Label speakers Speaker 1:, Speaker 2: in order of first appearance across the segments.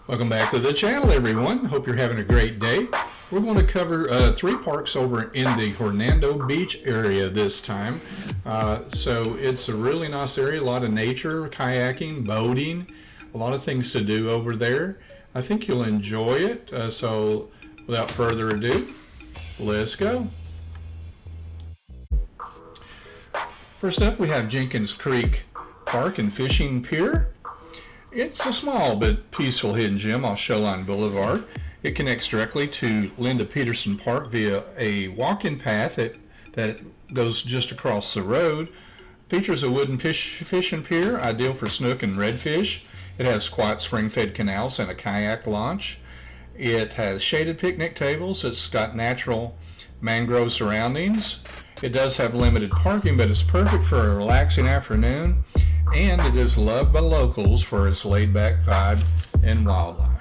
Speaker 1: Welcome back to the channel, everyone. Hope you're having a great day. We're going to cover 3 parks over in the Hernando Beach area this time. So it's a really nice area, a lot of nature, kayaking, boating, a lot of things to do over there. I think you'll enjoy it. So without further ado, let's go. First up, we have Jenkins Creek Park and Fishing Pier. It's a small but peaceful hidden gem off Shoreline Boulevard. It connects directly to Pedersen Park via a walk-in path that goes just across the road. Features a wooden fishing pier, ideal for snook and redfish. It has quiet spring-fed canals and a kayak launch. It has shaded picnic tables. It's got natural mangrove surroundings. It does have limited parking, but it's perfect for a relaxing afternoon. And it is loved by locals for its laid-back vibe and wildlife.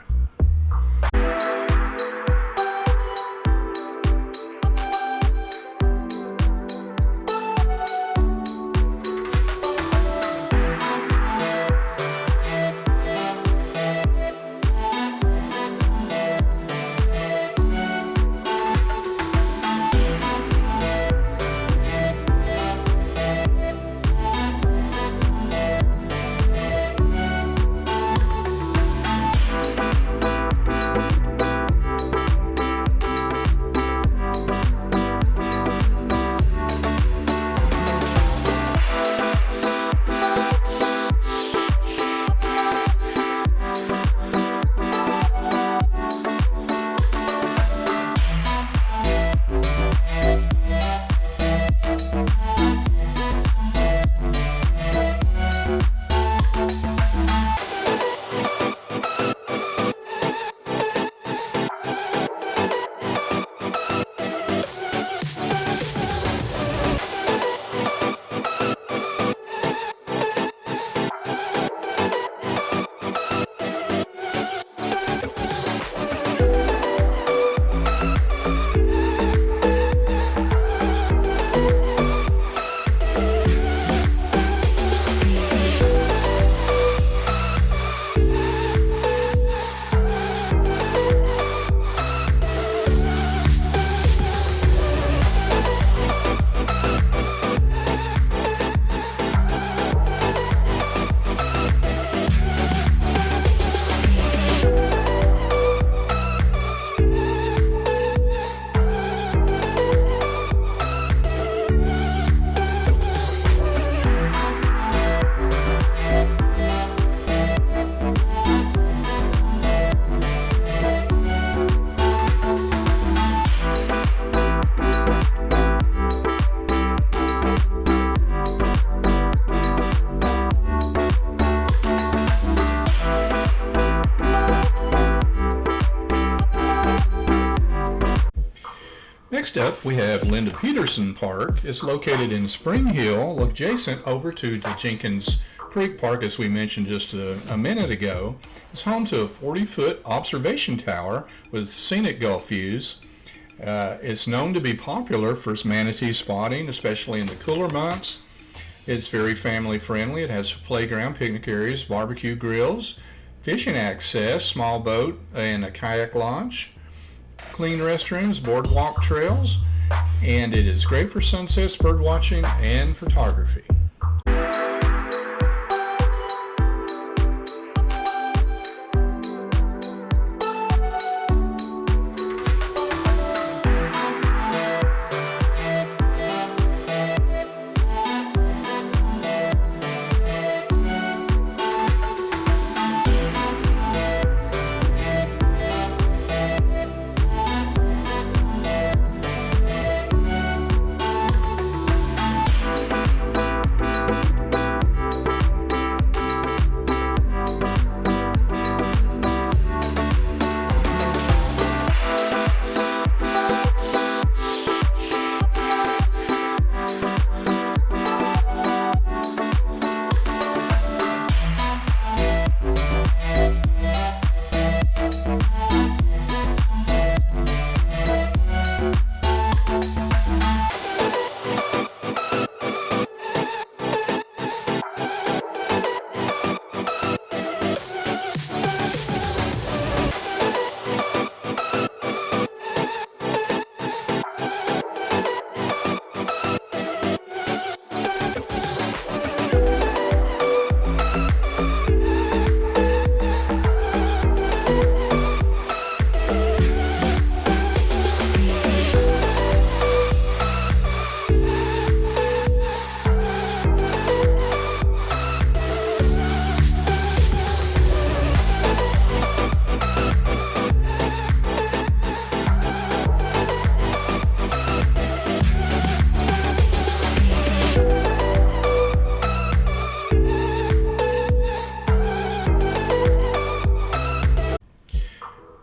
Speaker 1: Next up, we have Pedersen Park. It's located in Spring Hill, adjacent over to the Jenkins Creek Park, as we mentioned just a minute ago. It's home to a 40-foot observation tower with scenic Gulf views. It's known to be popular for its manatee spotting, especially in the cooler months. It's very family friendly. It has a playground, picnic areas, barbecue grills, fishing access, small boat, and a kayak launch. Clean restrooms, boardwalk trails, and it is great for sunsets, bird watching, and photography.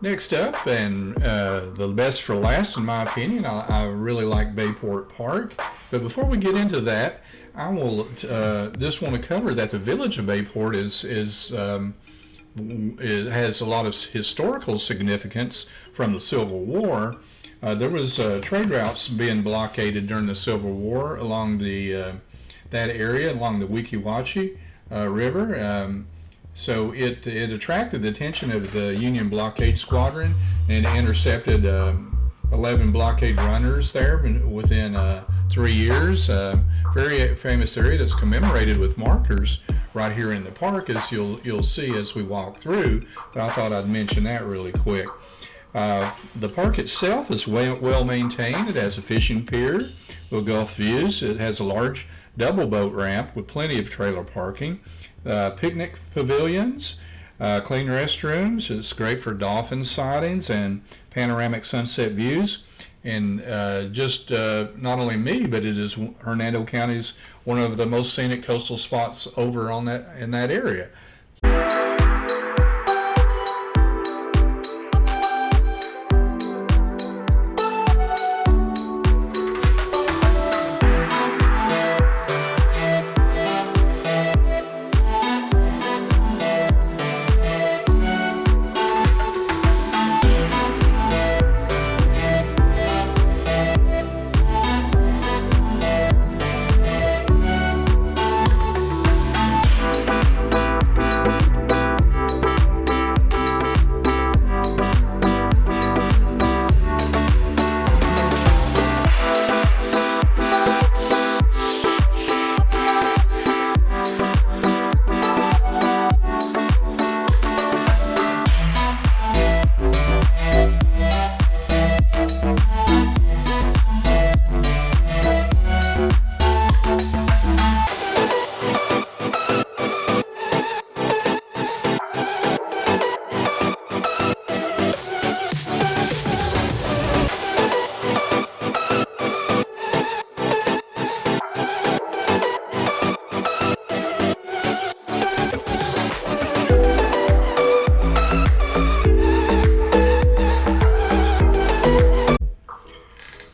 Speaker 1: Next up, and the best for last in my opinion, I really like Bayport Park. But before we get into that, I will just want to cover that the village of Bayport it has a lot of historical significance from the Civil War. There was trade routes being blockaded during the Civil War along that area, along the Weeki Wachee River. So it attracted the attention of the Union blockade squadron and intercepted 11 blockade runners there within 3 years. Very famous area that's commemorated with markers right here in the park, as you'll see as we walk through. But I thought I'd mention that really quick. The park itself is well maintained. It has a fishing pier with Gulf views. It has a large double boat ramp with plenty of trailer parking. Picnic pavilions, clean restrooms. It's great for dolphin sightings and panoramic sunset views. And not only me, but it is Hernando County's one of the most scenic coastal spots over in that area.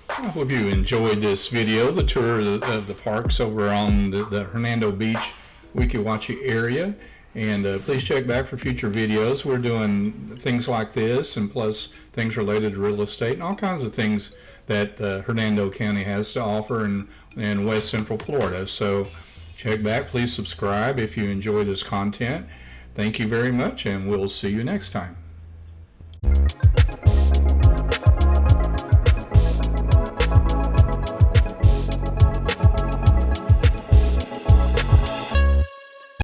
Speaker 1: I hope you enjoyed this video, the tour of the parks over on the Hernando Beach, Weeki Wachee area. And please check back for future videos. We're doing things like this, and plus things related to real estate and all kinds of things that Hernando County has to offer in West Central Florida. So check back. Please subscribe if you enjoy this content. Thank you very much, and we'll see you next time.